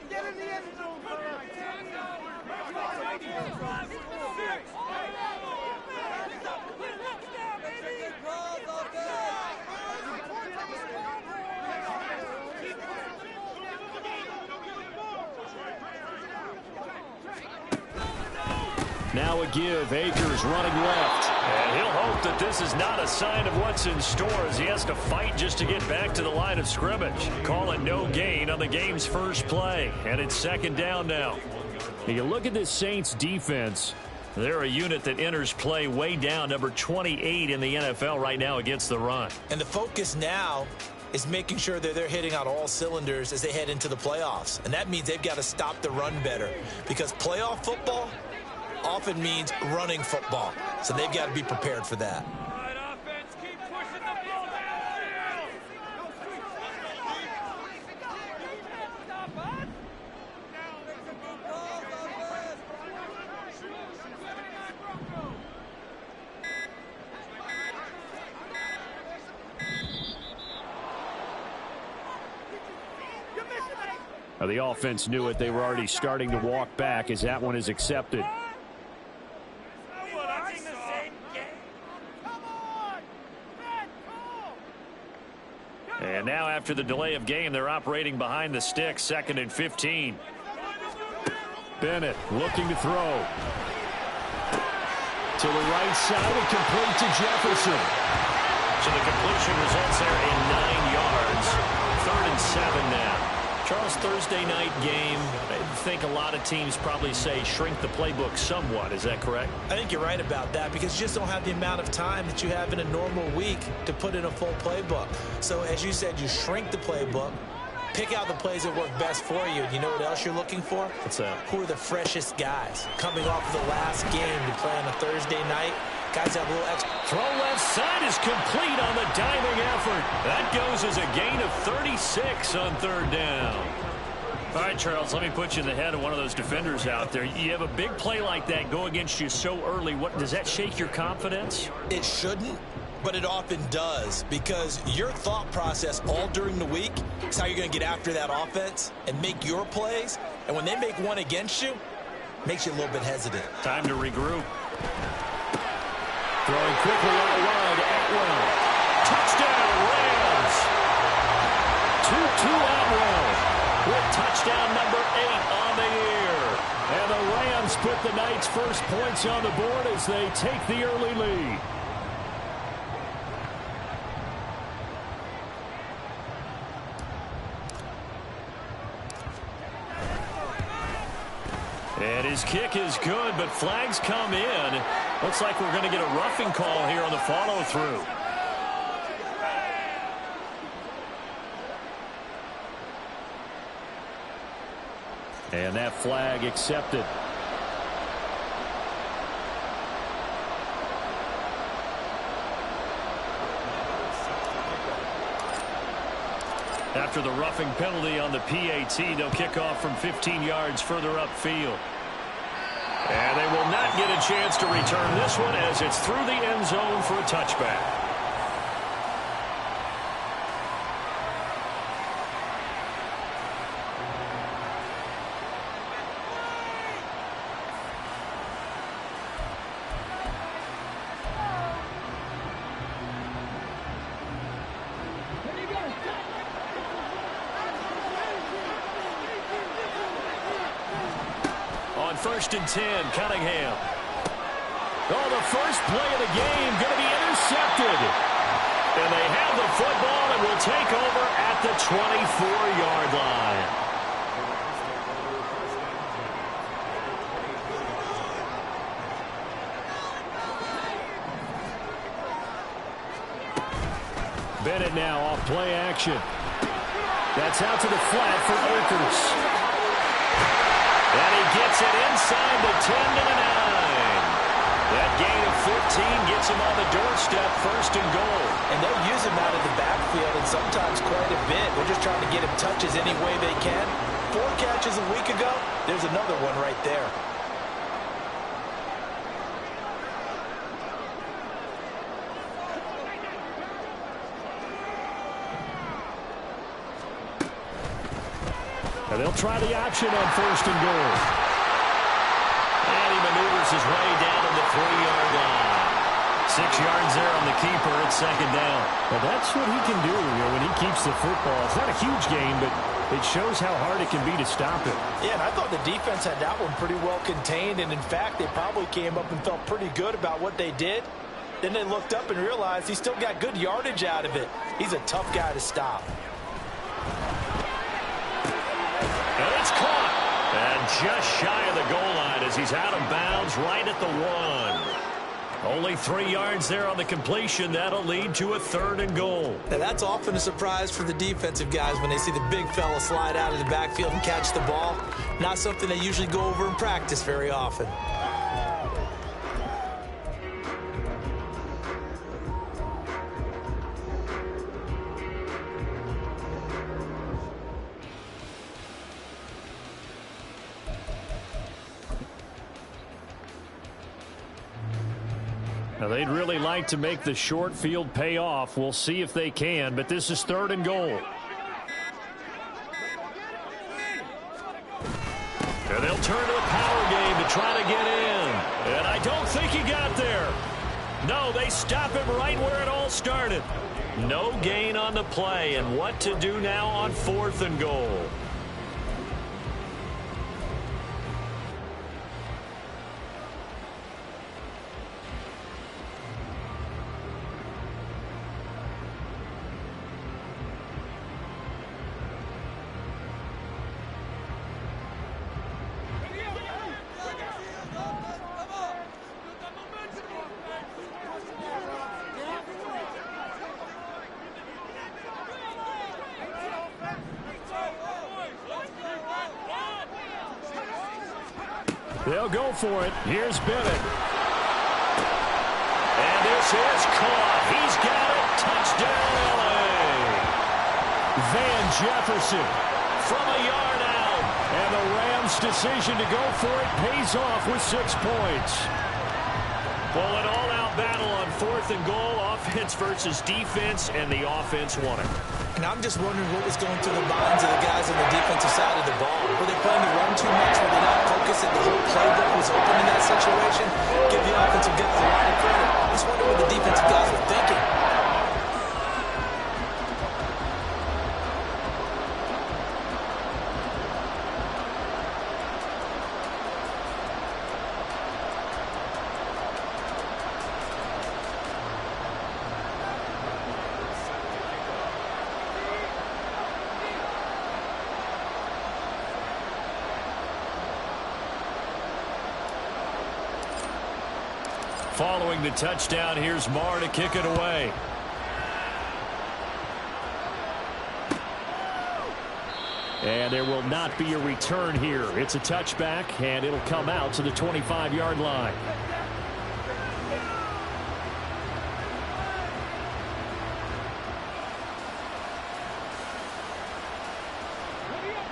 Get in the end zone for us. Now a give. Akers running left. And he'll hope that this is not a sign of what's in store as he has to fight just to get back to the line of scrimmage. Call it no gain on the game's first play. And it's second down now. You look at this Saints defense. They're a unit that enters play way down, number 28 in the NFL right now against the run. And the focus now is making sure that they're hitting on all cylinders as they head into the playoffs. And that means they've got to stop the run better because playoff football often means running football. So they've got to be prepared for that. The offense knew it. They were already starting to walk back as that one is accepted. And now after the delay of game, they're operating behind the sticks, 2nd and 15. Bennett looking to throw. To the right side and complete to Jefferson. So the completion results there in 9 yards. 3rd and 7 now. Charles, Thursday night game, I think a lot of teams probably say shrink the playbook somewhat. Is that correct? I think you're right about that because you just don't have the amount of time that you have in a normal week to put in a full playbook. So as you said, you shrink the playbook, pick out the plays that work best for you. And you know what else you're looking for? What's that? Who are the freshest guys coming off of the last game to play on a Thursday night? Guys have a little extra. Throw left side is complete on the diving effort. That goes as a gain of 36 on 3rd down. All right, Charles, let me put you in the head of one of those defenders out there. You have a big play like that go against you so early. What does that shake your confidence? It shouldn't, but it often does because your thought process all during the week is how you're going to get after that offense and make your plays. And when they make one against you, it makes you a little bit hesitant. Time to regroup. Throwing quickly out wide, Atwell. Touchdown, Rams. 2-2 Atwell. With touchdown number 8 on the year. And the Rams put the Knights' first points on the board as they take the early lead. And his kick is good, but flags come in. Looks like we're going to get a roughing call here on the follow-through. And that flag accepted. After the roughing penalty on the PAT, they'll kick off from 15 yards further upfield. And they will not get a chance to return this one as it's through the end zone for a touchback. On 1st and 10, Cunningham. Oh, the first play of the game going to be intercepted. And they have the football and will take over at the 24-yard line. Bennett now off play action. That's out to the flat for Akers. And he gets it inside the 10 to the 9. That gain of 15 gets him on the doorstep, 1st and goal. And they'll use him out of the backfield and sometimes quite a bit. They're just trying to get him touches any way they can. 4 catches a week ago. There's another one right there. And they'll try the option on 1st and goal. And he maneuvers his way down to the 3-yard line. 6 yards there on the keeper at 2nd down. Well, that's what he can do, when he keeps the football. It's not a huge gain, but it shows how hard it can be to stop it. Yeah, and I thought the defense had that one pretty well contained, and in fact, they probably came up and felt pretty good about what they did. Then they looked up and realized he still got good yardage out of it. He's a tough guy to stop. And it's caught. And just shy of the goal line as he's out of bounds right at the 1. Only 3 yards there on the completion. That'll lead to a 3rd and goal. Now, that's often a surprise for the defensive guys when they see the big fella slide out of the backfield and catch the ball. Not something they usually go over in practice very often. Now, they'd really like to make the short field pay off. We'll see if they can, but this is 3rd and goal. And they'll turn to the power game to try to get in. And I don't think he got there. No, they stop him right where it all started. No gain on the play, and what to do now on 4th and goal. They'll go for it. Here's Bennett. And this is caught. He's got it. Touchdown, LA. Van Jefferson From a yard out. And the Rams' decision to go for it pays off with 6 points. Well, an all-out battle on 4th and goal. Offense versus defense, and the offense won it. And I'm just wondering what was going through the minds of the guys on the defensive side of the ball. Were they playing the run too much? Were they not focused that the whole playbook was open in that situation? Give the offensive guys a lot of credit. I just wonder what the defensive guys were thinking. Following the touchdown, here's Marr to kick it away. And there will not be a return here. It's a touchback, and it'll come out to the 25-yard line.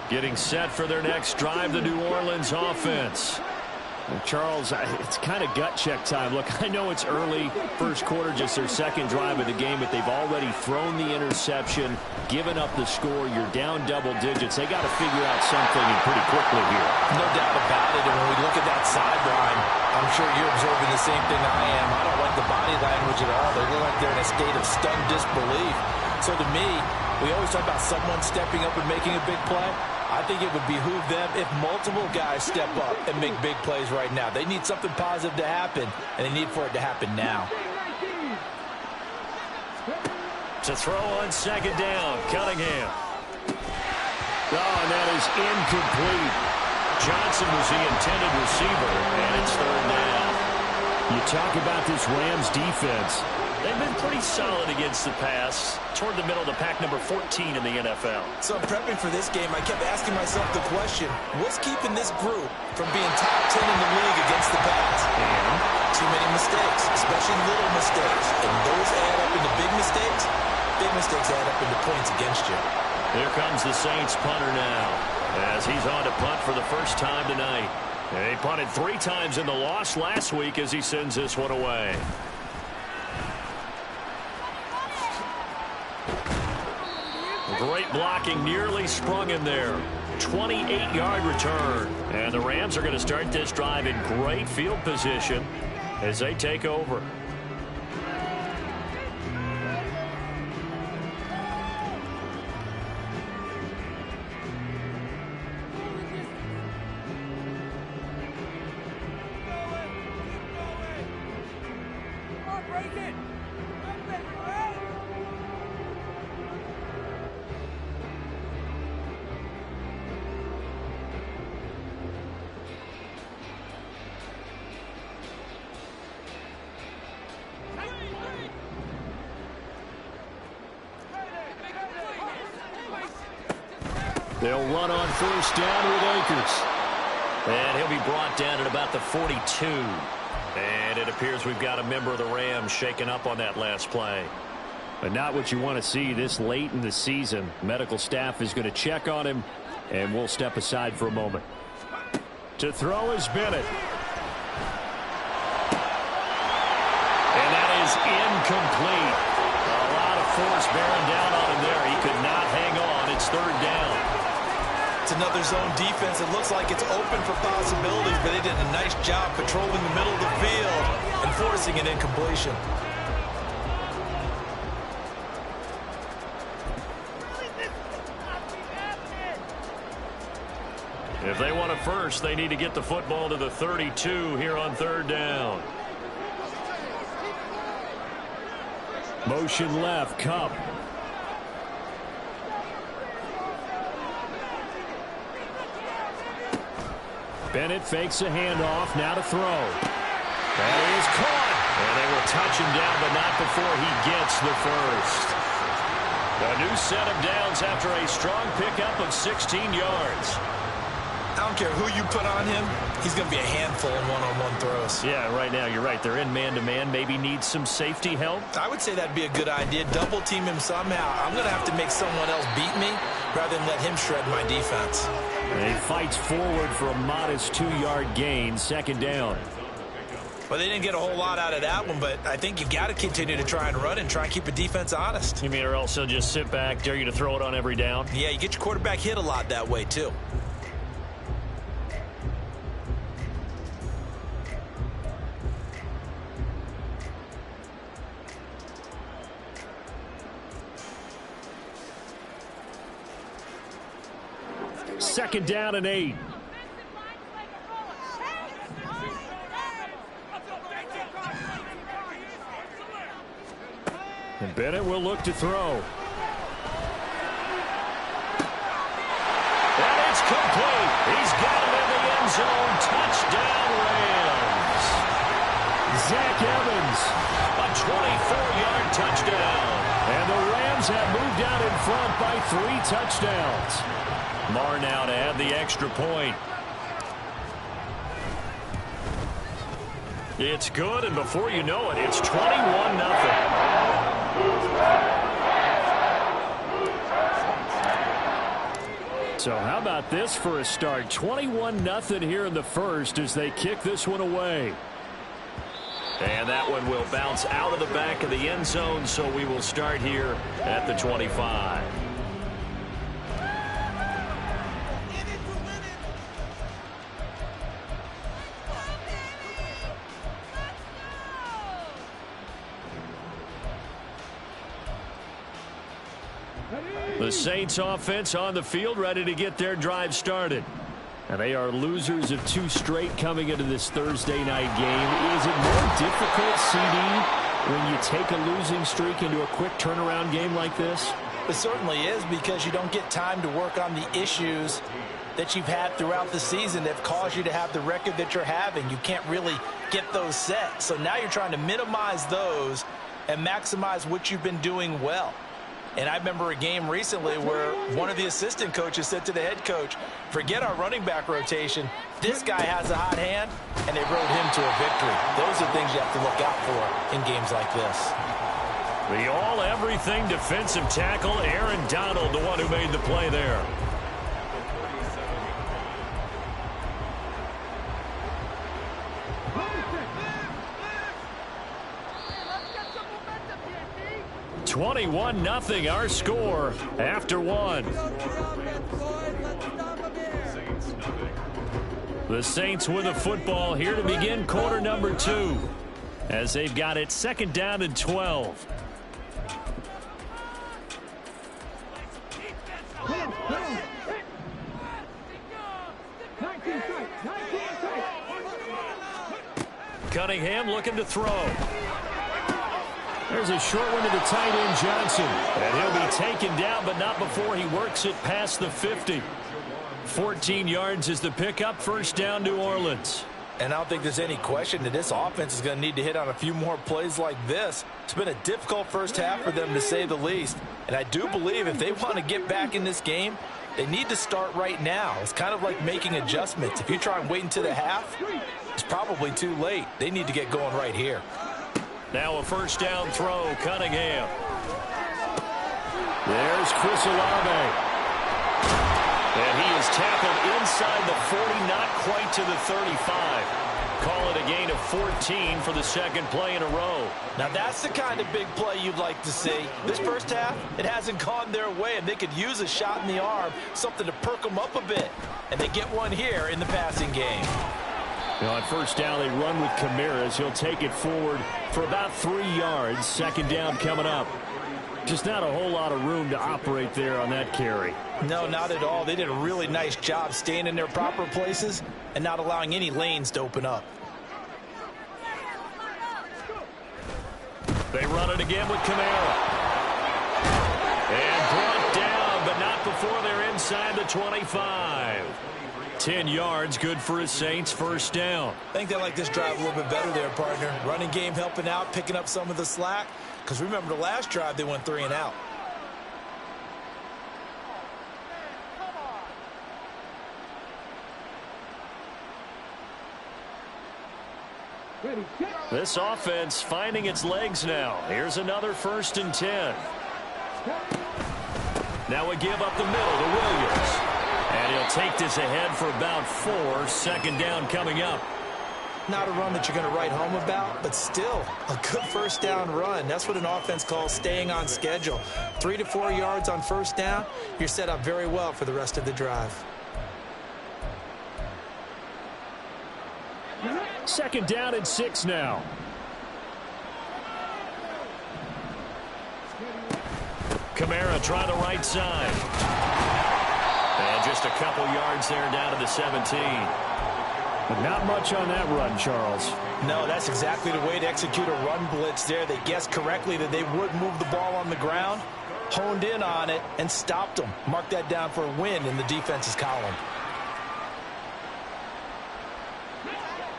Getting set for their next drive, the New Orleans offense. Well, Charles, it's kind of gut check time. Look, I know it's early, first quarter, just their second drive of the game, but they've already thrown the interception, given up the score. You're down double digits. They got to figure out something and pretty quickly here. No doubt about it. And when we look at that sideline, I'm sure you're observing the same thing I am. I don't like the body language at all. They look like they're in a state of stunned disbelief. So to me, we always talk about someone stepping up and making a big play. I think it would behoove them if multiple guys step up and make big plays right now. They need something positive to happen, and they need for it to happen now. To throw on second down, Cunningham. Oh, and that is incomplete. Johnson was the intended receiver, and it's third down. You talk about this Rams defense. They've been pretty solid against the pass, toward the middle of the pack, number 14 in the NFL. So I'm prepping for this game. I kept asking myself the question, what's keeping this group from being top 10 in the league against the pass? And too many mistakes, especially little mistakes. And those add up into big mistakes. Big mistakes add up into points against you. Here comes the Saints punter now, as he's on to punt for the first time tonight. And he punted 3 times in the loss last week as he sends this one away. Great blocking, nearly sprung in there. 28-yard return. And the Rams are going to start this drive in great field position as they take over. They'll run on first down with Akers. And he'll be brought down at about the 42. And it appears we've got a member of the Rams shaken up on that last play. But not what you want to see this late in the season. Medical staff is going to check on him, and we'll step aside for a moment. To throw is Bennett. And that is incomplete. A lot of force bearing down on him there. He could not hang on. It's third down. It's another zone defense. It looks like it's open for possibilities, but they did a nice job patrolling the middle of the field and forcing an incompletion. If they want a first, they need to get the football to the 32 here on third down. Motion left, Kupp. Bennett fakes a handoff, now to throw. That is caught. And they will touch him down, but not before he gets the first. A new set of downs after a strong pickup of 16 yards. I don't care who you put on him. He's going to be a handful in one-on-one throws. Yeah, right now, you're right. They're in man-to-man. Maybe needs some safety help. I would say that'd be a good idea. Double team him somehow. I'm going to have to make someone else beat me rather than let him shred my defense. And he fights forward for a modest 2-yard gain, second down. Well, they didn't get a whole lot out of that one, but I think you got to continue to try and run and try and keep the defense honest. You mean or else he'll just sit back, dare you to throw it on every down? Yeah, you get your quarterback hit a lot that way, too. Second down and 8. And Bennett will look to throw. And it's complete. He's got it in the end zone. Touchdown, Rams. Zach Evans. A 24-yard touchdown. And the Rams have moved out in front by 3 touchdowns. Marr now to add the extra point. It's good, and before you know it, it's 21-0. So how about this for a start? 21-0 here in the first as they kick this one away. And that one will bounce out of the back of the end zone, so we will start here at the 25. The Saints offense on the field, ready to get their drive started. And they are losers of 2 straight coming into this Thursday night game. Is it more difficult, CD, when you take a losing streak into a quick turnaround game like this? It certainly is, because you don't get time to work on the issues that you've had throughout the season that have caused you to have the record that you're having. You can't really get those set. So now you're trying to minimize those and maximize what you've been doing well. And I remember a game recently where one of the assistant coaches said to the head coach, forget our running back rotation. This guy has a hot hand, and they rode him to a victory. Those are things you have to look out for in games like this. The all-everything defensive tackle, Aaron Donald, the one who made the play there. 21-0 our score after one. The Saints with the football here to begin quarter number 2 as they've got it 2nd down and 12. Cunningham looking to throw. There's a short one to the tight end, Johnson. And he'll be taken down, but not before he works it past the 50. 14 yards is the pickup. 1st down, New Orleans. And I don't think there's any question that this offense is going to need to hit on a few more plays like this. It's been a difficult first half for them, to say the least. And I do believe if they want to get back in this game, they need to start right now. It's kind of like making adjustments. If you try and wait until the half, it's probably too late. They need to get going right here. Now a 1st down throw, Cunningham. There's Chris Olave. And he is tackled inside the 40, not quite to the 35. Call it a gain of 14 for the 2nd play in a row. Now that's the kind of big play you'd like to see. This first half, it hasn't gone their way, and they could use a shot in the arm, something to perk them up a bit. And they get one here in the passing game. Now on 1st down, they run with Kamara. He'll take it forward for about 3 yards. 2nd down coming up. Just not a whole lot of room to operate there on that carry. No, not at all. They did a really nice job staying in their proper places and not allowing any lanes to open up. They run it again with Kamara. And brought down, but not before they're inside the 25. 10 yards, good for his Saints. 1st down. I think they like this drive a little bit better there, partner. Running game helping out, picking up some of the slack. Because remember, the last drive, they went 3 and out. This offense finding its legs now. Here's another 1st and 10. Now we give up the middle to Williams. And he'll take this ahead for about 4. 2nd down coming up. Not a run that you're going to write home about, but still a good 1st down run. That's what an offense calls staying on schedule. 3 to 4 yards on 1st down. You're set up very well for the rest of the drive. 2nd down and 6 now. Kamara trying the right side. And just a couple yards there down to the 17. But not much on that run, Charles. No, that's exactly the way to execute a run blitz there. They guessed correctly that they would move the ball on the ground, honed in on it, and stopped them. Mark that down for a win in the defense's column.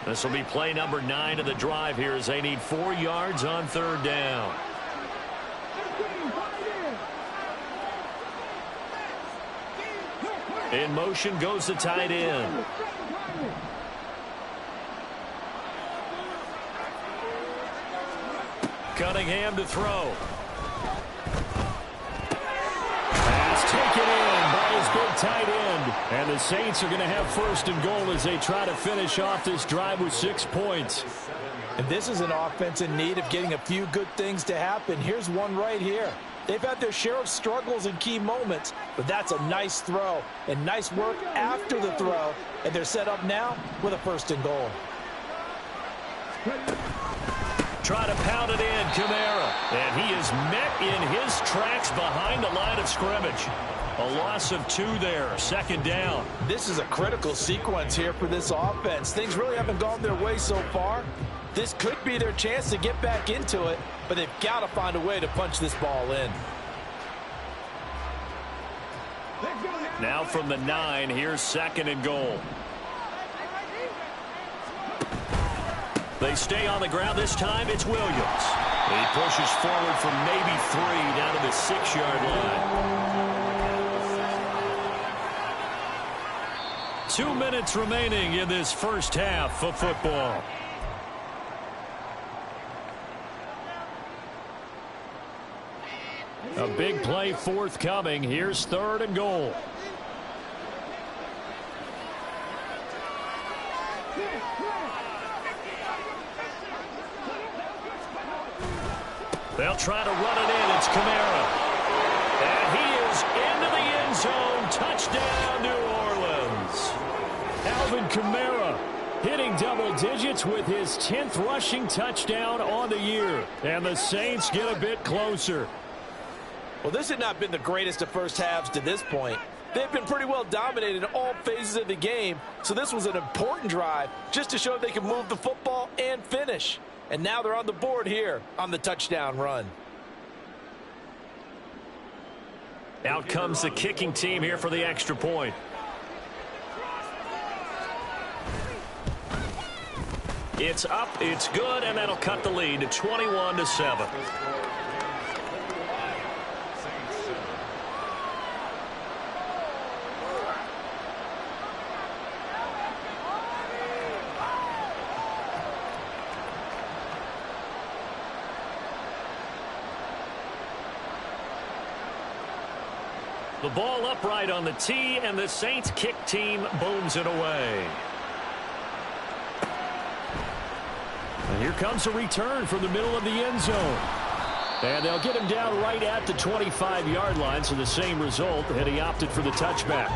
This will be play number 9 of the drive here as they need 4 yards on 3rd down. In motion goes the tight end. Cunningham to throw. Pass taken in by his big tight end. And the Saints are going to have 1st and goal as they try to finish off this drive with 6 points. And this is an offense in need of getting a few good things to happen. Here's one right here. They've had their share of struggles in key moments, but that's a nice throw and nice work after the throw. And they're set up now with a 1st and goal. Try to pound it in, Kamara. And he is met in his tracks behind the line of scrimmage. A loss of 2 there, 2nd down. This is a critical sequence here for this offense. Things really haven't gone their way so far. This could be their chance to get back into it, but they've got to find a way to punch this ball in. Now from the 9, here's 2nd and goal. They stay on the ground this time. It's Williams. He pushes forward from maybe 3 down to the 6-yard line. 2 minutes remaining in this first half of football. A big play forthcoming. Here's 3rd and goal. They'll try to run it in. It's Kamara. And he is into the end zone. Touchdown, New Orleans. Alvin Kamara hitting double digits with his 10th rushing touchdown on the year. And the Saints get a bit closer. Well, this had not been the greatest of first halves to this point. They've been pretty well dominated in all phases of the game, so this was an important drive just to show they can move the football and finish. And now they're on the board here on the touchdown run. Out comes the kicking team here for the extra point. It's up, it's good, and that'll cut the lead to 21-7. The ball upright on the tee, and the Saints kick team booms it away. And here comes a return from the middle of the end zone. And they'll get him down right at the 25-yard line, so the same result, and he opted for the touchback.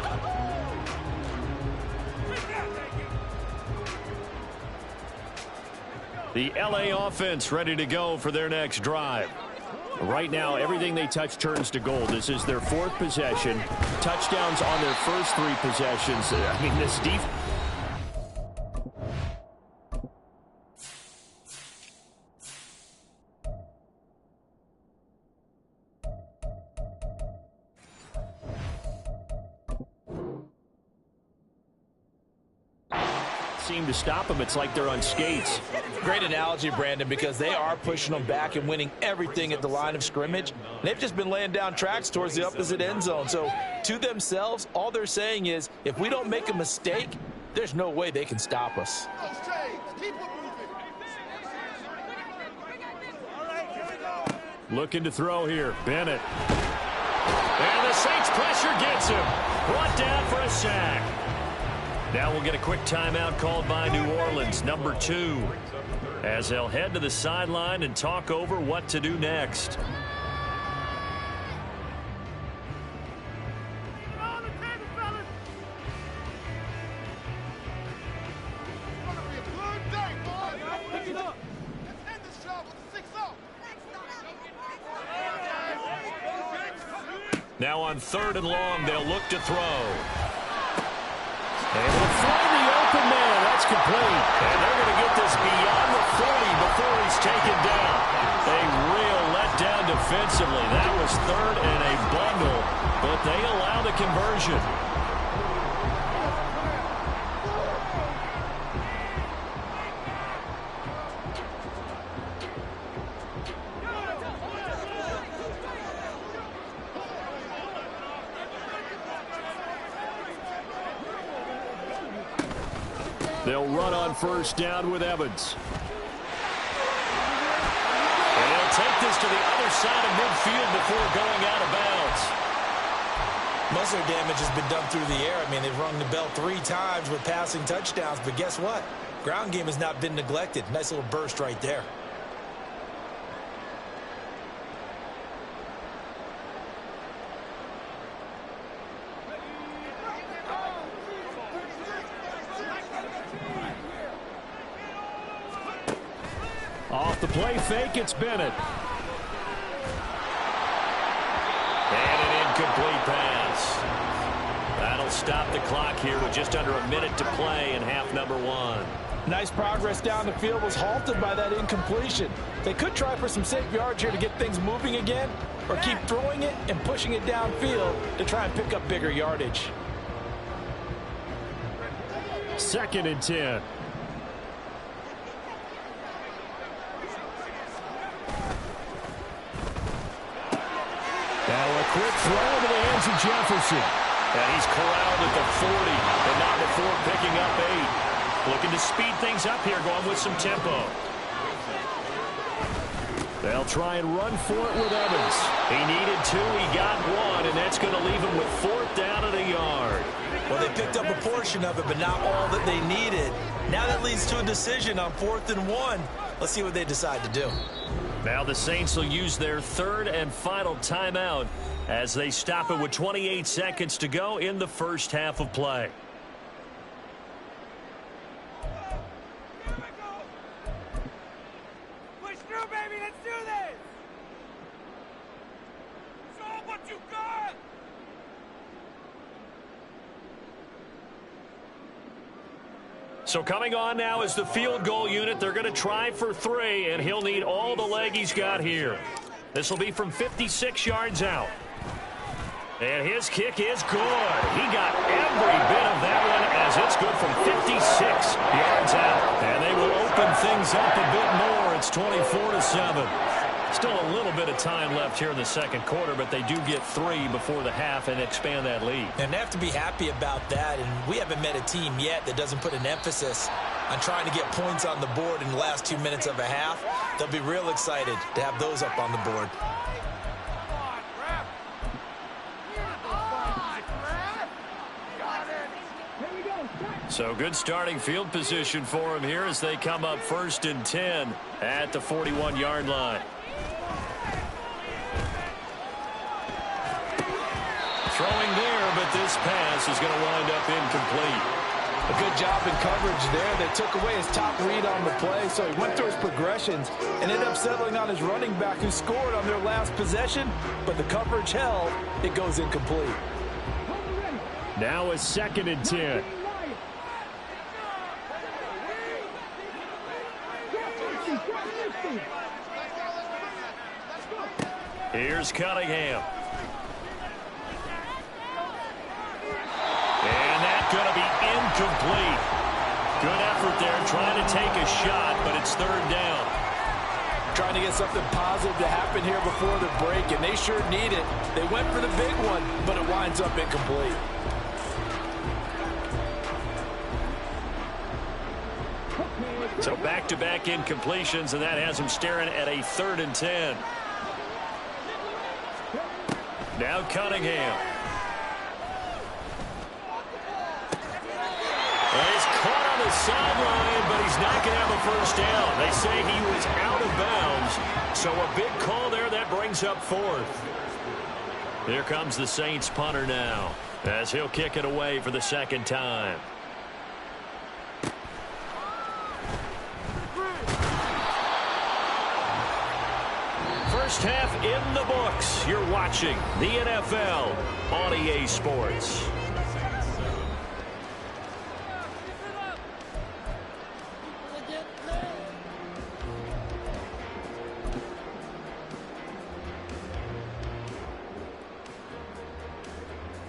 The LA offense ready to go for their next drive. Right now, everything they touch turns to gold. This is their 4th possession. Touchdowns on their first 3 possessions. I mean, this defense. Seem to stop them. It's like they're on skates. Great analogy, Brandon, because they are pushing them back and winning everything at the line of scrimmage. They've just been laying down tracks towards the opposite end zone. So to themselves, all they're saying is, if we don't make a mistake, there's no way they can stop us. Looking to throw here. Bennett. And the Saints pressure gets him. Brought down for a sack. Now we'll get a quick timeout called by New Orleans, number 2, as they'll head to the sideline and talk over what to do next. Now on 3rd and long, they'll look to throw. Able to find the open man. That's complete. And they're going to get this beyond the 40 before he's taken down. A real letdown defensively. That was 3rd and a bundle, but they allow the conversion. They'll run on 1st down with Evans. And they'll take this to the other side of midfield before going out of bounds. Most of their damage has been done through the air. I mean, they've rung the bell 3 times with passing touchdowns, but guess what? Ground game has not been neglected. Nice little burst right there. Off the play fake, it's Bennett. And an incomplete pass. That'll stop the clock here with just under a minute to play in half number 1. Nice progress down the field was halted by that incompletion. They could try for some safe yards here to get things moving again, or keep throwing it and pushing it downfield to try and pick up bigger yardage. 2nd and 10. Now a quick throw into the hands of Jefferson. And he's corralled at the 40, but not before picking up 8. Looking to speed things up here, going with some tempo. They'll try and run for it with Evans. He needed 2, he got 1, and that's going to leave him with 4th down at a yard. Well, they picked up a portion of it, but not all that they needed. Now that leads to a decision on 4th and 1. Let's see what they decide to do. Now the Saints will use their third and final timeout as they stop it with 28 seconds to go in the first half of play. Push through, baby. Let's do this. Show what you got. So coming on now is the field goal unit. They're going to try for 3, and he'll need all the leg he's got here. This will be from 56 yards out. And his kick is good. He got every bit of that one as it's good from 56 yards out. And they will open things up a bit more. It's 24-7. Still a little bit of time left here in the second quarter, but they do get 3 before the half and expand that lead. And they have to be happy about that, and we haven't met a team yet that doesn't put an emphasis on trying to get points on the board in the last 2 minutes of a half. They'll be real excited to have those up on the board. So good starting field position for him here as they come up 1st and 10 at the 41-yard line. Throwing there, but this pass is going to wind up incomplete. A good job in coverage there. They took away his top read on the play, so he went through his progressions and ended up settling on his running back who scored on their last possession, but the coverage held. It goes incomplete. Now a 2nd and 10. Here's Cunningham. And that's going to be incomplete. Good effort there trying to take a shot, but it's 3rd down. Trying to get something positive to happen here before the break, and they sure need it. They went for the big one, but it winds up incomplete. So back-to-back incompletions, and that has him staring at a 3rd and 10. Now Cunningham. Well, he's caught on the sideline, but he's not going to have a 1st down. They say he was out of bounds, so a big call there that brings up 4th. Here comes the Saints punter now as he'll kick it away for the 2nd time. First half in the books. You're watching the NFL on EA Sports.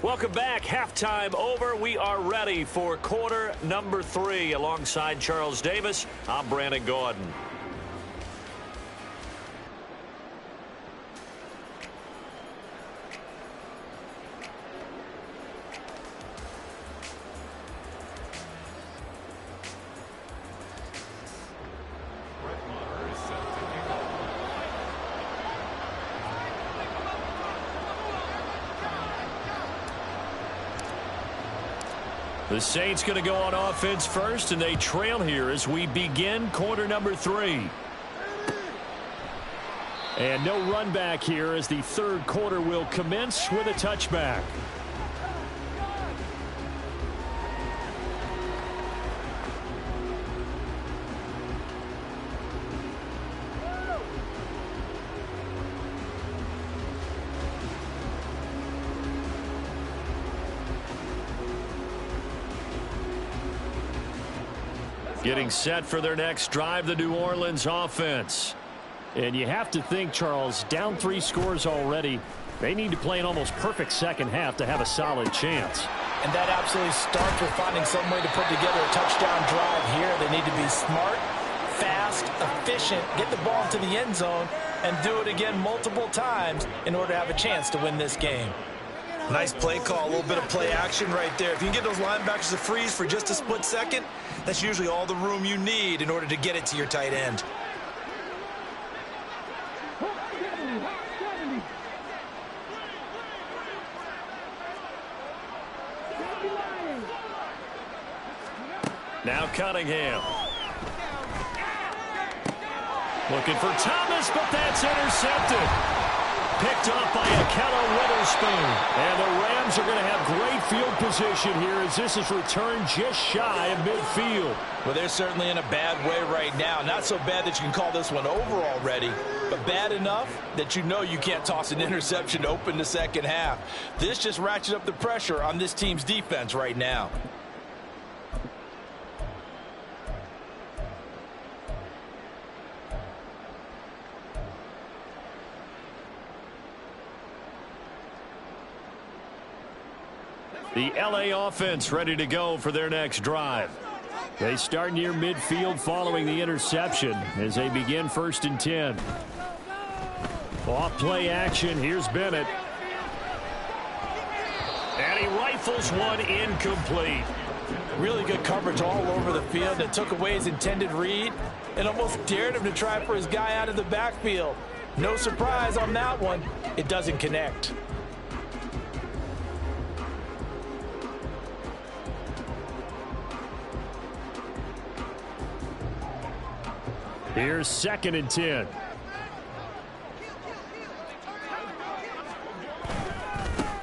Welcome back. Halftime over. We are ready for quarter number 3. Alongside Charles Davis, I'm Brandon Gordon. The Saints going to go on offense first, and they trail here as we begin quarter number 3. And no run back here as the 3rd quarter will commence with a touchback. Getting set for their next drive, the New Orleans offense. And you have to think, Charles, down 3 scores already. They need to play an almost perfect second half to have a solid chance. And that absolutely starts with finding some way to put together a touchdown drive here. They need to be smart, fast, efficient, get the ball into the end zone, and do it again multiple times in order to have a chance to win this game. Nice play call, a little bit of play action right there. If you can get those linebackers to freeze for just a split second, that's usually all the room you need in order to get it to your tight end. Now Cunningham. Looking for Thomas, but that's intercepted. Picked off by Ahkello Witherspoon. And the Rams are going to have great field position here as this is returned just shy of midfield. Well, they're certainly in a bad way right now. Not so bad that you can call this one over already, but bad enough that you know you can't toss an interception to open the second half. This just ratchets up the pressure on this team's defense right now. The LA offense ready to go for their next drive. They start near midfield following the interception as they begin 1st and 10. Off play action. Here's Bennett. And he rifles one incomplete. Really good coverage all over the field that took away his intended read and almost dared him to try for his guy out of the backfield. No surprise on that one. It doesn't connect. Here's 2nd and 10.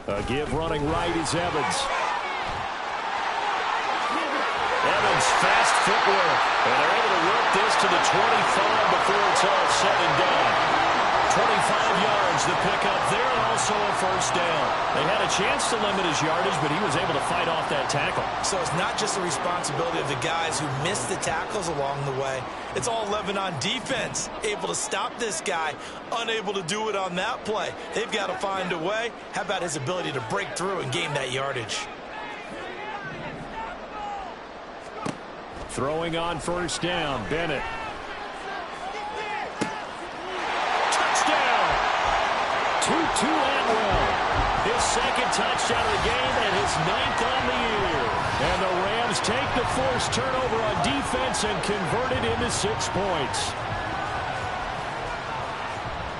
A give running right is Evans. Evans, fast footwork. And they're able to work this to the 25 before it's all said and done. 25 yards the pickup there, and also a 1st down. They had a chance to limit his yardage, but he was able to fight off that tackle. So it's not just the responsibility of the guys who missed the tackles along the way. It's all 11 on defense, able to stop this guy, unable to do it on that play. They've got to find a way. How about his ability to break through and gain that yardage? Throwing on 1st down, Bennett. Tutu Atwell, his 2nd touchdown of the game and his 9th on the year. And the Rams take the forced turnover on defense and convert it into 6 points.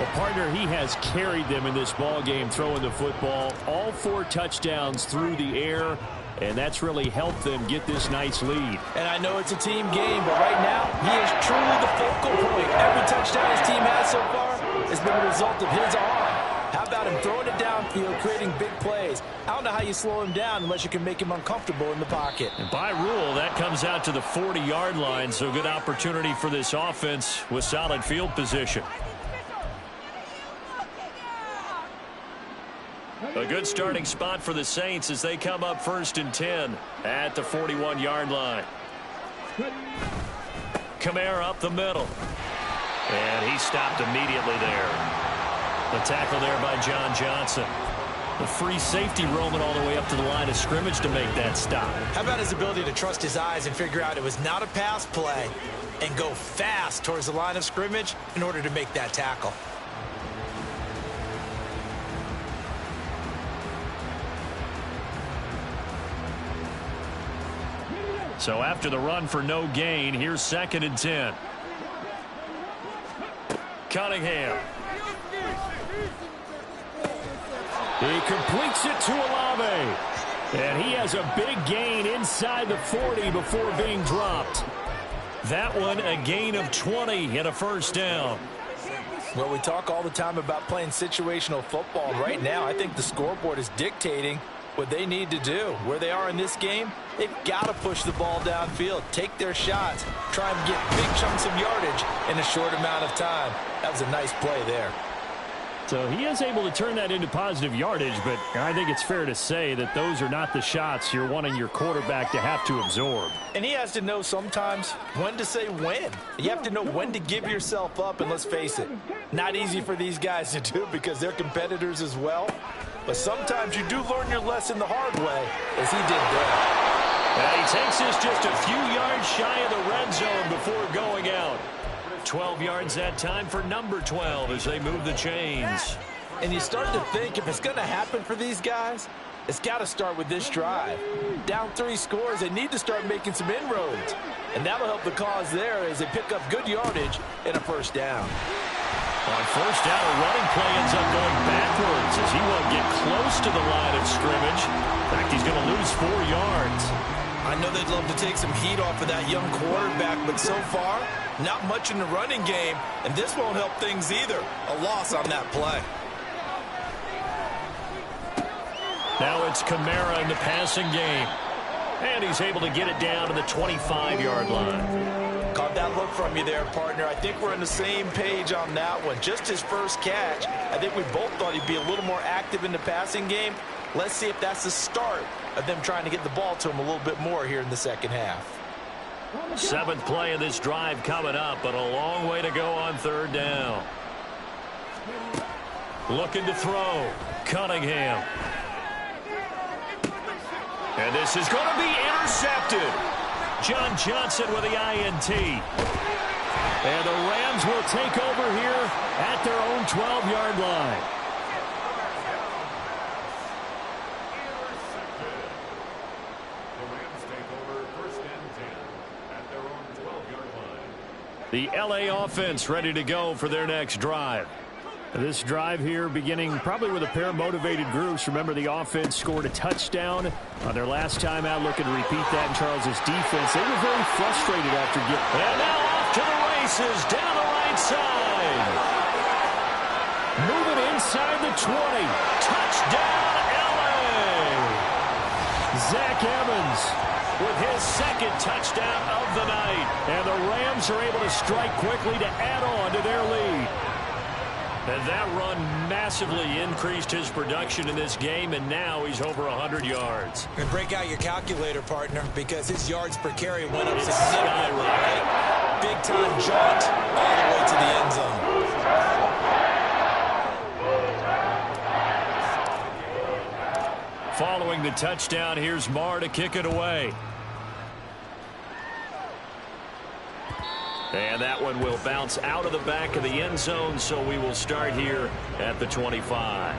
Well, partner, he has carried them in this ball game throwing the football. All 4 touchdowns through the air, and that's really helped them get this nice lead. And I know it's a team game, but right now, he is truly the focal point. Every touchdown his team has so far has been a result of his arm. How about him throwing it downfield, creating big plays? I don't know how you slow him down unless you can make him uncomfortable in the pocket. And by rule, that comes out to the 40-yard line, so good opportunity for this offense with solid field position. A good starting spot for the Saints as they come up 1st and 10 at the 41-yard line. Kamara up the middle. And he stopped immediately there. The tackle there by John Johnson. The free safety roaming all the way up to the line of scrimmage to make that stop. How about his ability to trust his eyes and figure out it was not a pass play and go fast towards the line of scrimmage in order to make that tackle? So after the run for no gain, here's 2nd and 10. Cunningham. He completes it to Olave. And he has a big gain inside the 40 before being dropped. That one a gain of 20 and a 1st down. Well, we talk all the time about playing situational football. Right now, I think the scoreboard is dictating what they need to do. Where they are in this game, they've got to push the ball downfield, take their shots, try and get big chunks of yardage in a short amount of time. That was a nice play there. So he is able to turn that into positive yardage, but I think it's fair to say that those are not the shots you're wanting your quarterback to have to absorb. And he has to know sometimes when to say when. You have to know when to give yourself up, and let's face it, not easy for these guys to do because they're competitors as well. But sometimes you do learn your lesson the hard way, as he did there. And he takes this just a few yards shy of the red zone before going out. 12 yards that time for number 12 as they move the chains. And you start to think if it's going to happen for these guys, it's got to start with this drive. Down 3 scores, they need to start making some inroads. And that'll help the cause there as they pick up good yardage and a 1st down. On 1st down, a running play ends up going backwards as he won't get close to the line of scrimmage. In fact, he's going to lose 4 yards. I know they'd love to take some heat off of that young quarterback, but so far, Not much in the running game, and this won't help things either. A loss on that play. Now it's Kamara in the passing game. And he's able to get it down to the 25-yard line. Caught that look from you there, partner. I think we're on the same page on that one. Just his first catch. I think we both thought he'd be a little more active in the passing game. Let's see if that's the start of them trying to get the ball to him a little bit more here in the second half. 7th play of this drive coming up, but a long way to go on third down. Looking to throw. Cunningham. And this is going to be intercepted. John Johnson with the INT. And the Rams will take over here at their own 12-yard line. The LA offense ready to go for their next drive. This drive here beginning probably with a pair of motivated groups. Remember, the offense scored a touchdown on their last time out. Looking to repeat that in Charles's defense. They were very frustrated after getting... And now off to the races down the right side. Moving inside the 20. Touchdown, LA. Zach Evans with his second touchdown of the night. And the Rams are able to strike quickly to add on to their lead. And that run massively increased his production in this game, and now he's over 100 yards. And break out your calculator, partner, because his yards per carry went up significantly. Right? Big-time jaunt all the way to the end zone. Following the touchdown, here's Marr to kick it away. And that one will bounce out of the back of the end zone, so we will start here at the 25.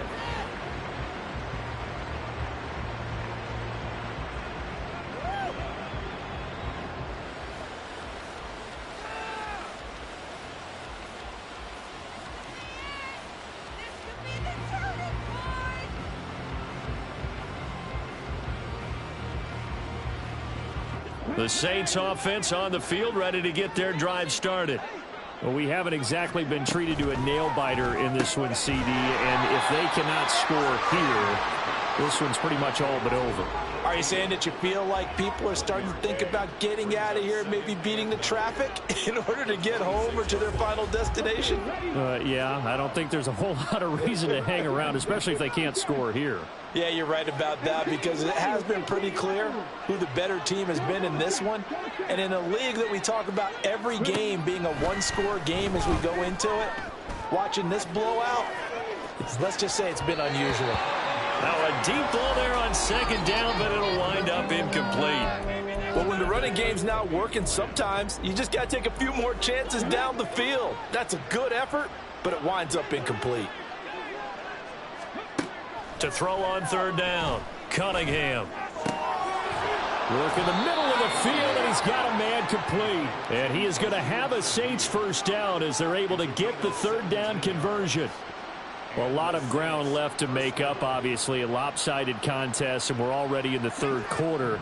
The Saints offense on the field, ready to get their drive started. Well, we haven't exactly been treated to a nail-biter in this one, CD, and if they cannot score here, this one's pretty much all but over. Are you saying that you feel like people are starting to think about getting out of here, maybe beating the traffic in order to get home or to their final destination? Yeah, I don't think there's a whole lot of reason to hang around, especially if they can't score here. Yeah, you're right about that, because it has been pretty clear who the better team has been in this one. And in a league that we talk about every game being a one-score game as we go into it, watching this blowout, let's just say it's been unusual. Now a deep ball there on second down, but it'll wind up incomplete. Well, when the running game's not working, sometimes you just got to take a few more chances down the field. That's a good effort, but it winds up incomplete. To throw on third down, Cunningham. Work in the middle of the field, and he's got a man complete. And he is going to have a Saints first down as they're able to get the third down conversion. Well, a lot of ground left to make up, obviously. A lopsided contest, and we're already in the third quarter.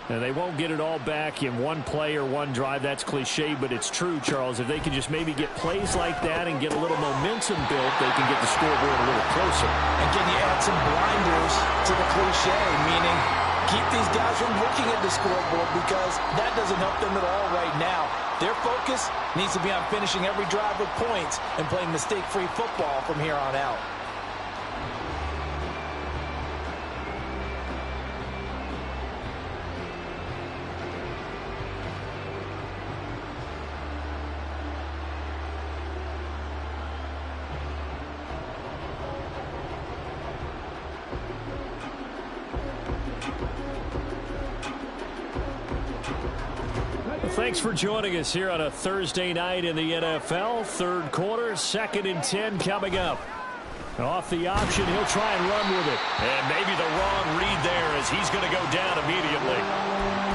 And they won't get it all back in one play or one drive. That's cliche, but it's true, Charles. If they can just maybe get plays like that and get a little momentum built, they can get the scoreboard a little closer. And can you add some blinders to the cliche, meaning keep these guys from looking at the scoreboard, because that doesn't help them at all right now. Their focus needs to be on finishing every drive with points and playing mistake-free football from here on out. Thanks for joining us here on a Thursday night in the NFL. Third quarter, 2nd and 10 coming up. Off the option, he'll try and run with it. And maybe the wrong read there, as he's going to go down immediately.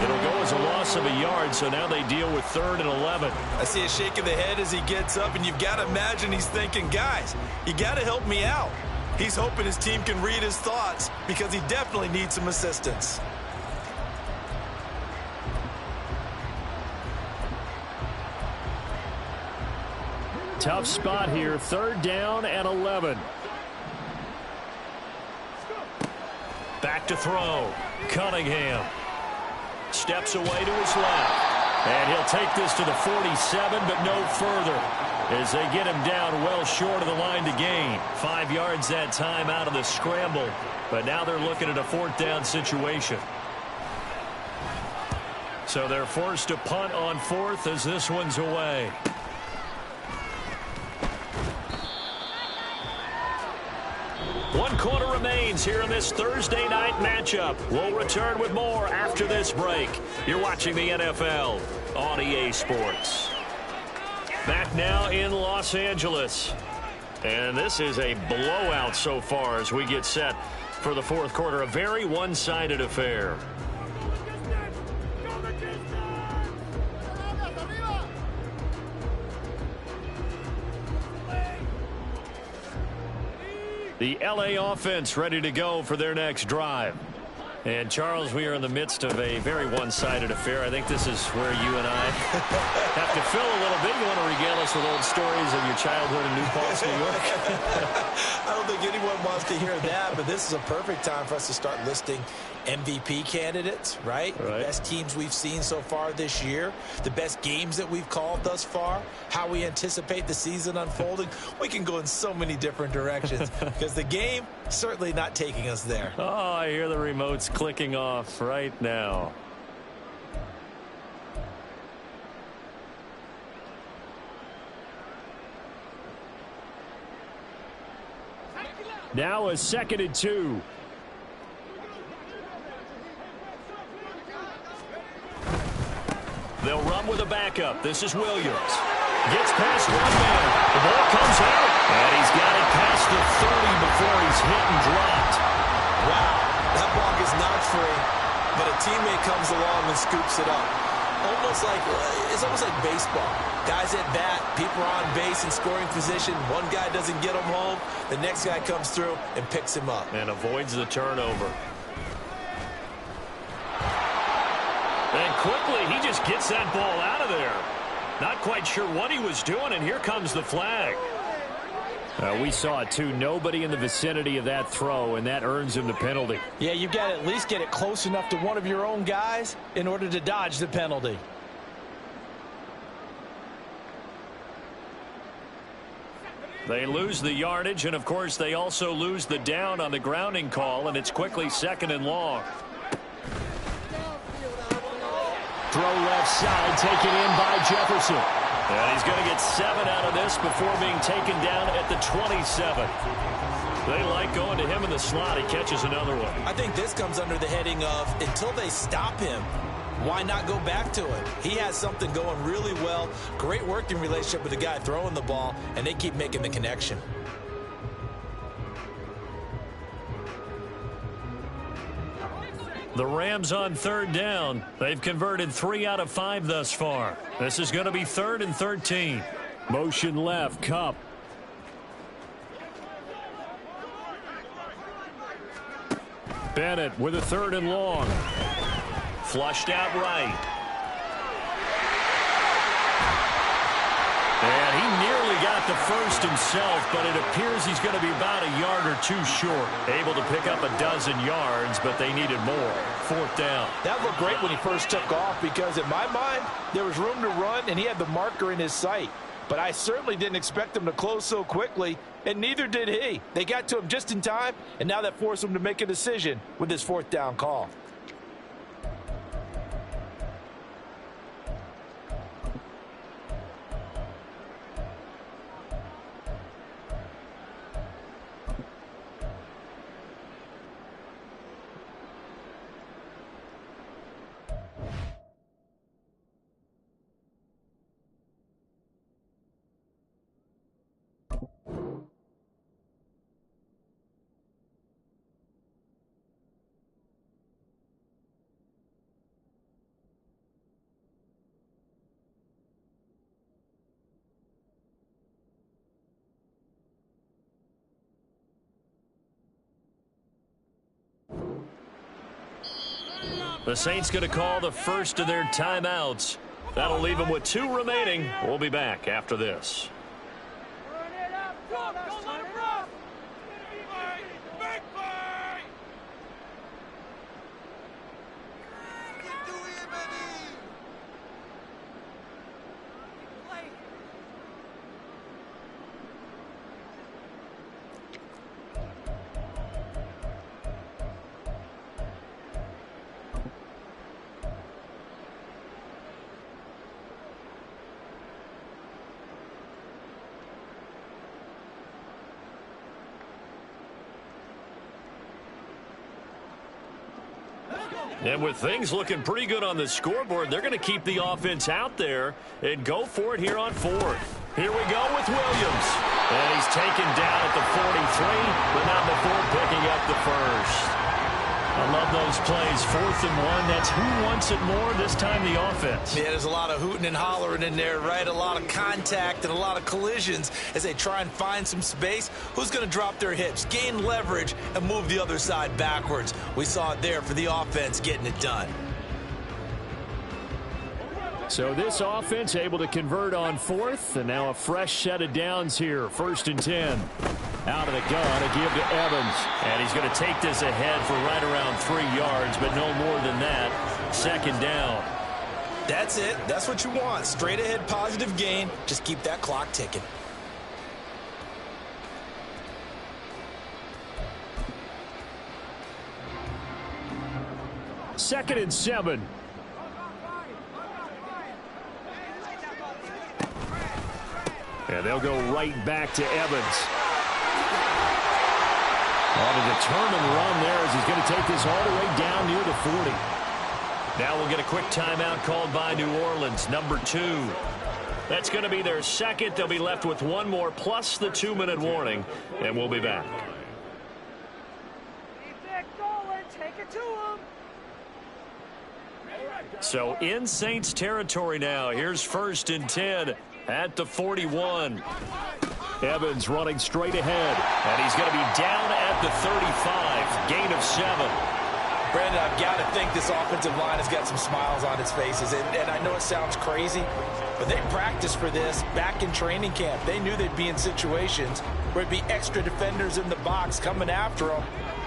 It'll go as a loss of a yard, so now they deal with 3rd and 11. I see a shake of the head as he gets up, and you've got to imagine he's thinking, guys, you got to help me out. He's hoping his team can read his thoughts, because he definitely needs some assistance. tough spot here. 3rd down and 11. Back to throw. Cunningham steps away to his left. And he'll take this to the 47, but no further, as they get him down well short of the line to gain. 5 yards that time out of the scramble, but now they're looking at a 4th down situation. So they're forced to punt on 4th as this one's away. One quarter remains here in this Thursday night matchup. We'll return with more after this break. You're watching the NFL on EA Sports. Back now in Los Angeles. And this is a blowout so far as we get set for the 4th quarter. A very one-sided affair. The LA offense ready to go for their next drive. And, Charles, we are in the midst of a very one-sided affair. I think this is where you and I have to fill a little bit. You want to regale us with old stories of your childhood in New Paltz, New York? I don't think anyone wants to hear that, but this is a perfect time for us to start listing MVP candidates, right? The best teams we've seen so far this year, the best games that we've called thus far, how we anticipate the season unfolding. We can go in so many different directions because the game certainly not taking us there. Oh, I hear the remotes clicking off right now. Now a 2nd and 2. They'll run with a backup. This is Williams. Gets past one man. The ball comes out. And he's got it past the 30 before he's hit and dropped. Wow, that ball gets knocked free, but a teammate comes along and scoops it up. It's almost like baseball. Guys at bat, people are on base in scoring position. One guy doesn't get him home. The next guy comes through and picks him up. And avoids the turnover. And quickly, he just gets that ball out of there. Not quite sure what he was doing, and here comes the flag. We saw it, too. Nobody in the vicinity of that throw, and that earns him the penalty. Yeah, you've got to at least get it close enough to one of your own guys in order to dodge the penalty. They lose the yardage, and, of course, they also lose the down on the grounding call, and it's quickly 2nd and long. Throw left side, taken in by Jefferson. And he's going to get 7 out of this before being taken down at the 27. They like going to him in the slot. He catches another one. I think this comes under the heading of until they stop him, why not go back to it? He has something going really well. Great working relationship with the guy throwing the ball, and they keep making the connection. The Rams on 3rd down. They've converted 3 out of 5 thus far. This is going to be 3rd and 13. Motion left, Kupp. Bennett with a 3rd and long. Flushed out right. And he nearly got the first himself, but it appears he's going to be about a yard or 2 short. Able to pick up a dozen yards, but they needed more. 4th down. That looked great when he first took off because, in my mind, there was room to run, and he had the marker in his sight. But I certainly didn't expect him to close so quickly, and neither did he. They got to him just in time, and now that forced him to make a decision with his 4th down call. The Saints going to call the first of their timeouts. That'll leave them with 2 remaining. We'll be back after this. And with things looking pretty good on the scoreboard, they're going to keep the offense out there and go for it here on fourth. Here we go with Williams. And he's taken down at the 43, but not before picking up the first. I love those plays. 4th and 1. That's who wants it more, this time the offense. Yeah, there's a lot of hooting and hollering in there, right? A lot of contact and a lot of collisions as they try and find some space. Who's going to drop their hips, gain leverage, and move the other side backwards? We saw it there for the offense getting it done. So this offense able to convert on 4th, and now a fresh set of downs here. 1st and 10. Out of the gun, a give to Evans. And he's going to take this ahead for right around 3 yards, but no more than that. 2nd down. That's it. That's what you want. Straight ahead positive gain. Just keep that clock ticking. 2nd and 7. And they'll go right back to Evans. On a determined run there as he's going to take this all the way down near the 40. Now we'll get a quick timeout called by New Orleans, number 2. That's going to be their second. They'll be left with one more plus the 2-minute warning, and we'll be back. Keep it going. Take it to him. So in Saints territory now. Here's 1st and 10 at the 41. Evans running straight ahead. And he's going to be down at the 35. Gain of 7. Brandon, I've got to think this offensive line has got some smiles on its faces. And I know it sounds crazy, but they practiced for this back in training camp. They knew they'd be in situations where it'd be extra defenders in the box coming after them,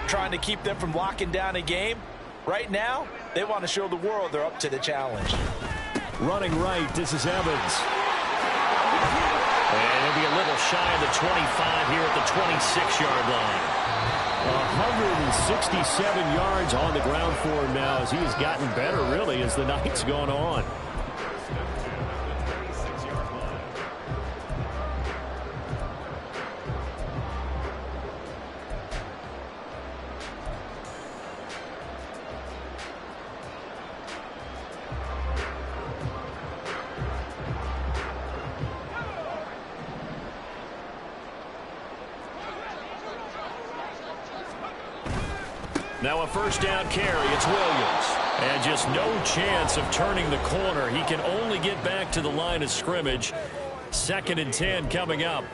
trying to keep them from locking down a game. Right now, they want to show the world they're up to the challenge. Running right, this is Evans. And he'll be a little shy of the 25 here at the 26-yard line. 167 yards on the ground for him now as he has gotten better, really, as the night's gone on. Now a 1st down carry. It's Williams. And just no chance of turning the corner. He can only get back to the line of scrimmage. 2nd and 10 coming up.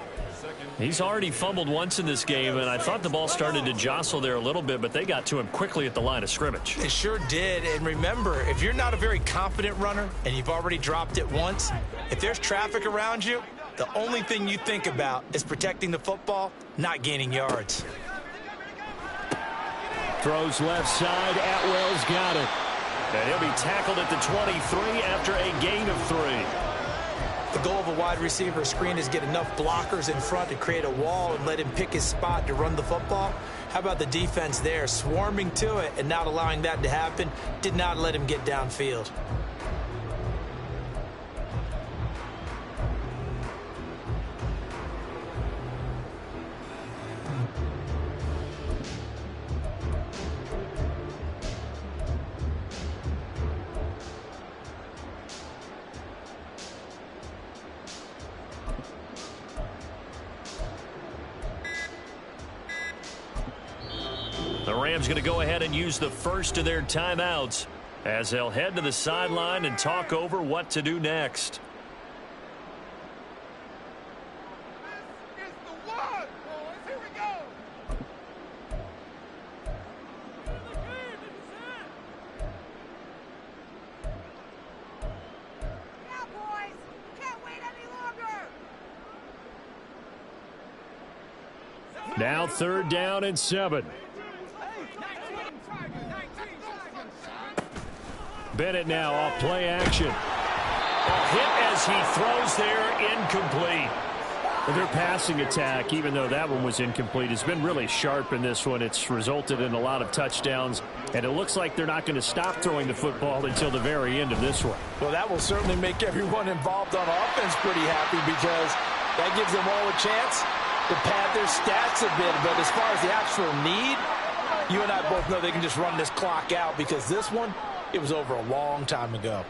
He's already fumbled once in this game, and I thought the ball started to jostle there a little bit, but they got to him quickly at the line of scrimmage. It sure did. And remember, if you're not a very confident runner and you've already dropped it once, if there's traffic around you, the only thing you think about is protecting the football, not gaining yards. Throws left side. Atwell's got it. And he'll be tackled at the 23 after a gain of 3. The goal of a wide receiver screen is get enough blockers in front to create a wall and let him pick his spot to run the football. How about the defense there, swarming to it and not allowing that to happen? Did not let him get downfield. The Rams going to go ahead and use the first of their timeouts as they'll head to the sideline and talk over what to do next. This is the one, boys. Here we go. Yeah, boys. Can't wait any longer. Now 3rd down and 7. Bennett now off play action. Hit as he throws there, incomplete. Their passing attack, even though that one was incomplete, has been really sharp in this one. It's resulted in a lot of touchdowns, and it looks like they're not going to stop throwing the football until the very end of this one. Well, that will certainly make everyone involved on offense pretty happy because that gives them all a chance to pad their stats a bit. But as far as the actual need, You and I both know they can just run this clock out because this one, it was over a long time ago.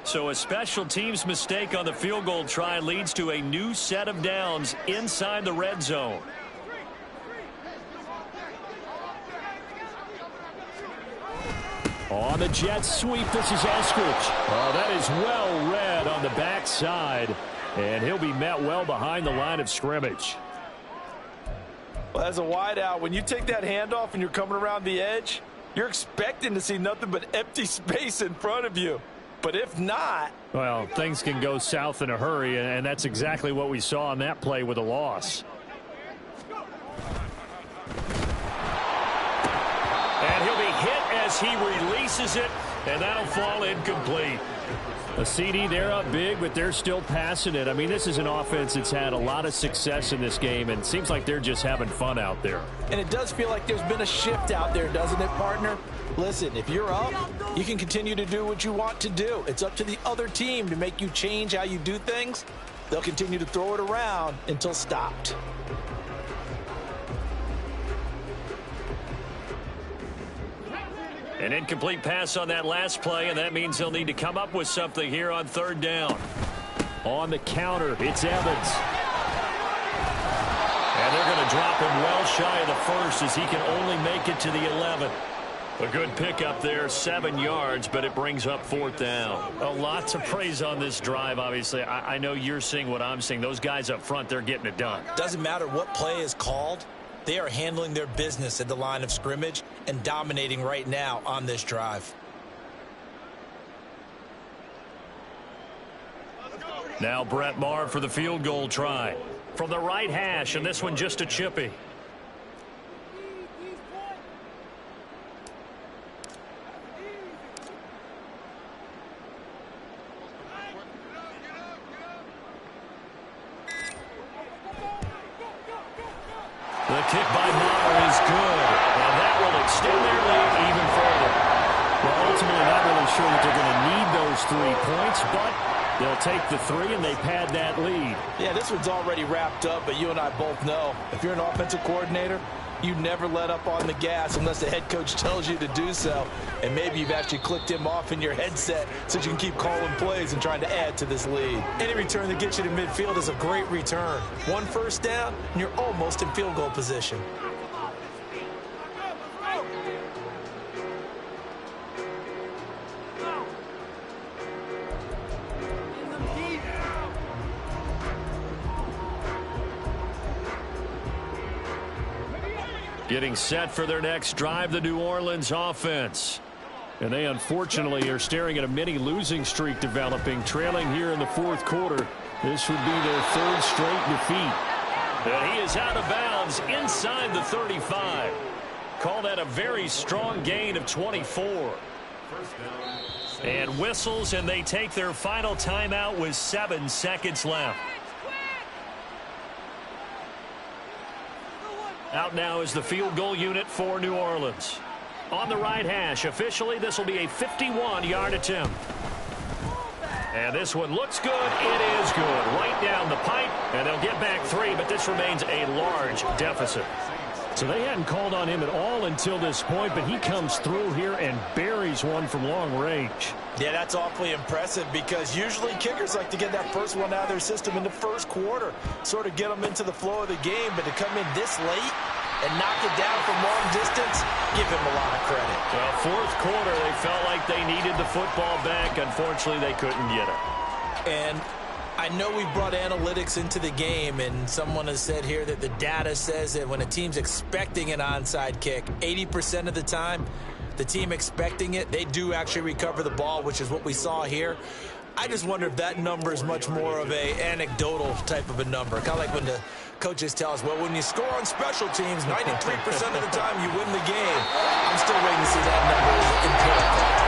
So a special teams mistake on the field goal try leads to a new set of downs inside the red zone. On the jet sweep, this is Eskridge. Oh, that is well read on the backside, and he'll be met well behind the line of scrimmage. Well, as a wideout, when you take that handoff and you're coming around the edge, you're expecting to see nothing but empty space in front of you. But if not... Well, things can go south in a hurry, and that's exactly what we saw on that play with a loss. And he'll be hit as he releases it, and that'll fall incomplete. A CD, they're up big, but they're still passing it. I mean, this is an offense that's had a lot of success in this game, and it seems like they're just having fun out there. And it does feel like there's been a shift out there, doesn't it, partner? Listen, if you're up, you can continue to do what you want to do. It's up to the other team to make you change how you do things. They'll continue to throw it around until stopped. An incomplete pass on that last play, and that means they'll need to come up with something here on third down. On the counter, it's Evans. And they're going to drop him well shy of the first as he can only make it to the 11. A good pickup there, 7 yards, but it brings up fourth down. A lot to praise on this drive, obviously. I know you're seeing what I'm seeing. Those guys up front, they're getting it done. Doesn't matter what play is called. They are handling their business at the line of scrimmage and dominating right now on this drive. Now Brett Maher for the field goal try. From the right hash, and this one just a chippy. The kick by Maher is good, and that will extend their lead even further. Well, ultimately, not really sure that they're going to need those 3 points, but they'll take the 3, and they pad that lead. Yeah, this one's already wrapped up, but you and I both know if you're an offensive coordinator, you never let up on the gas unless the head coach tells you to do so. And maybe you've actually clicked him off in your headset so you can keep calling plays and trying to add to this lead. Any return that gets you to midfield is a great return. 1 first down, and you're almost in field goal position. Getting set for their next drive, the New Orleans offense. And they unfortunately are staring at a mini losing streak developing, trailing here in the 4th quarter. This would be their 3rd straight defeat. And he is out of bounds inside the 35. Call that a very strong gain of 24. And whistles, and they take their final timeout with 7 seconds left. Out now is the field goal unit for New Orleans. On the right hash, officially, this will be a 51-yard attempt. And this one looks good. It is good. Right down the pipe, and they'll get back 3, but this remains a large deficit. So they hadn't called on him at all until this point, but he comes through here and buries one from long range. Yeah, that's awfully impressive because usually kickers like to get that first one out of their system in the 1st quarter, sort of get them into the flow of the game, but to come in this late and knock it down from long distance, give him a lot of credit. Well, 4th quarter, they felt like they needed the football back. Unfortunately, they couldn't get it. And I know we brought analytics into the game, and someone has said here that the data says that when a team's expecting an onside kick, 80% of the time, the team expecting it, they do actually recover the ball, which is what we saw here. I just wonder if that number is much more of a anecdotal type of a number. Kind of like when the coaches tell us, well, when you score on special teams, 93% of the time you win the game. I'm still waiting to see that number empirical.